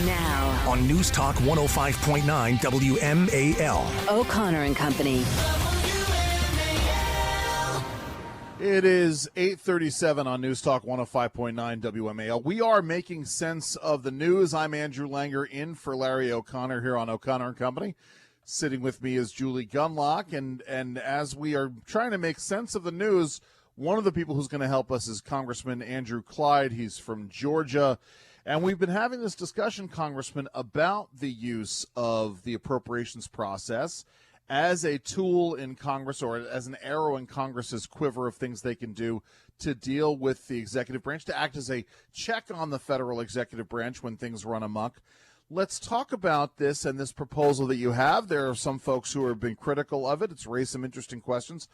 Now, on News Talk 105.9 WMAL. O'Connor and Company. It is 8:37 on News Talk 105.9 WMAL. We are making sense of the news. I'm Andrew Langer in for Larry O'Connor here on O'Connor and Company. Sitting with me is Julie Gunlock, and as we are trying to make sense of the news, one of the people who's going to help us is Congressman Andrew Clyde. He's from Georgia. And we've been having this discussion, Congressman, about the use of the appropriations process as a tool in Congress, or as an arrow in Congress's quiver of things they can do to deal with the executive branch, to act as a check on the federal executive branch when things run amok. Let's talk about this and this proposal that you have. There are some folks who have been critical of it. It's raised some interesting questions.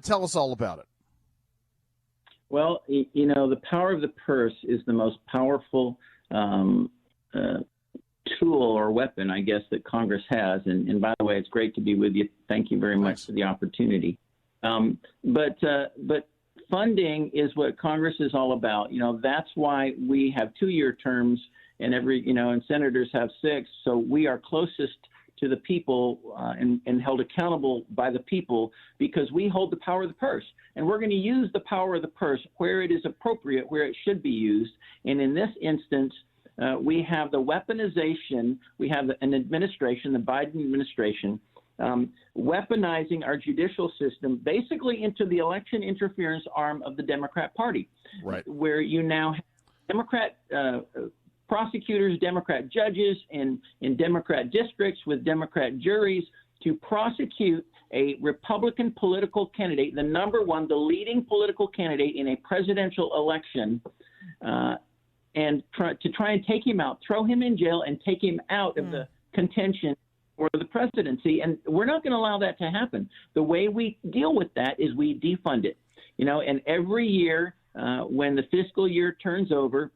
Tell us all about it. Well, you know, the power of the purse is the most powerful tool or weapon, I guess, that Congress has. And by the way, it's great to be with you. Thank you very much for the opportunity. But funding is what Congress is all about. You know, that's why we have 2-year terms and and senators have 6. So we are closest to the people and held accountable by the people, because we hold the power of the purse. And we're going to use the power of the purse where it is appropriate, where it should be used. And in this instance, we have the weaponization. We have an administration, the Biden administration, weaponizing our judicial system basically into the election interference arm of the Democrat Party, right? Where you now have Democrat prosecutors, Democrat judges in Democrat districts with Democrat juries to prosecute a Republican political candidate, the number one, the leading political candidate in a presidential election, and try and take him out, throw him in jail, and take him out of the contention for the presidency. And we're not going to allow that to happen. The way we deal with that is we defund it. And every year when the fiscal year turns over,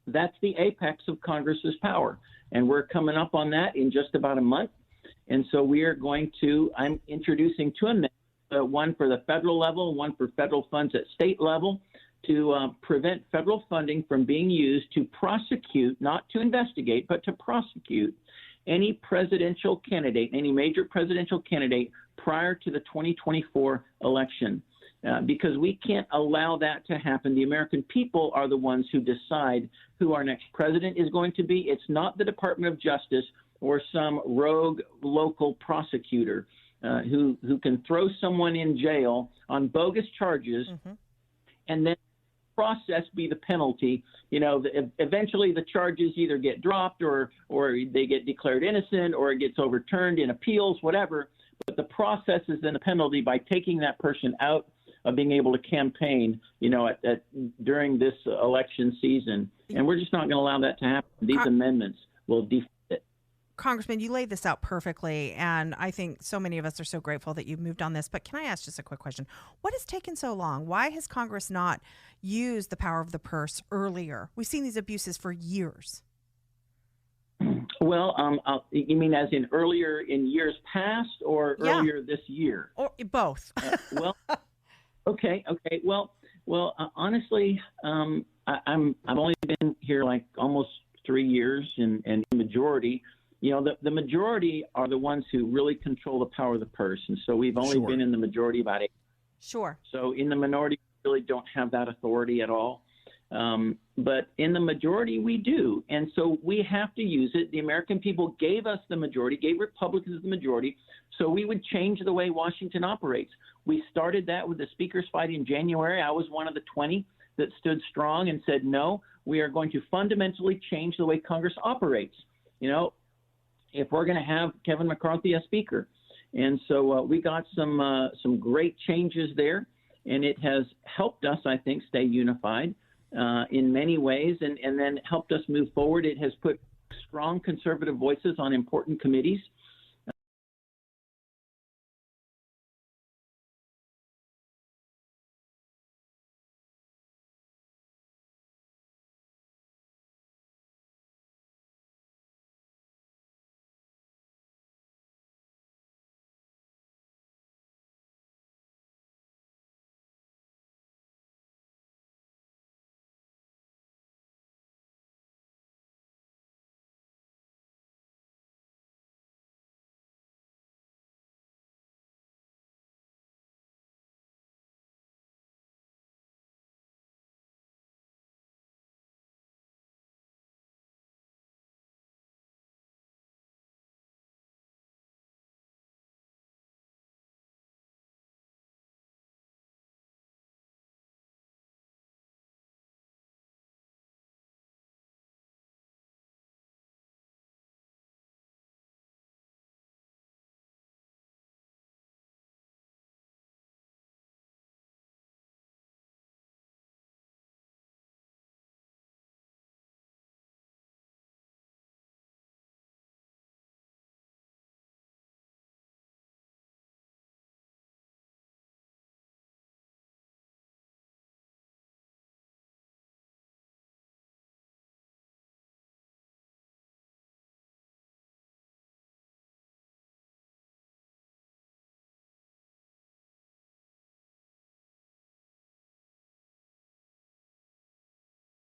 that's the apex of Congress's power. And we're coming up on that in just about a month. And so I'm introducing 2 amendments, one for the federal level, one for federal funds at state level, to prevent federal funding from being used to prosecute, not to investigate, but to prosecute any presidential candidate, any major presidential candidate prior to the 2024 election. Because we can't allow that to happen. The American people are the ones who decide who our next president is going to be. It's not the Department of Justice or some rogue local prosecutor who can throw someone in jail on bogus charges and then process be the penalty. Eventually the charges either get dropped or they get declared innocent, or it gets overturned in appeals, whatever. But the process is then a penalty by taking that person out of being able to campaign, during this election season. And we're just not going to allow that to happen. These amendments will defund it. Congressman, you laid this out perfectly, and I think so many of us are so grateful that you've moved on this. But can I ask just a quick question? What has taken so long? Why has Congress not used the power of the purse earlier? We've seen these abuses for years. Well, you mean as in earlier in years past, or earlier this year? Or both. Okay. Well, honestly, I've only been here like almost 3 years, and the majority, the majority are the ones who really control the power of the purse, and so we've only been in the majority about 8. Sure. So in the minority, we really don't have that authority at all. But in the majority, we do. And so we have to use it. The American people gave us the majority, gave Republicans the majority, so we would change the way Washington operates. We started that with the speaker's fight in January. I was one of the 20 that stood strong and said, no, we are going to fundamentally change the way Congress operates, if we're going to have Kevin McCarthy as speaker. And so we got some great changes there, and it has helped us, I think, stay unified in many ways, and then helped us move forward. It has put strong conservative voices on important committees.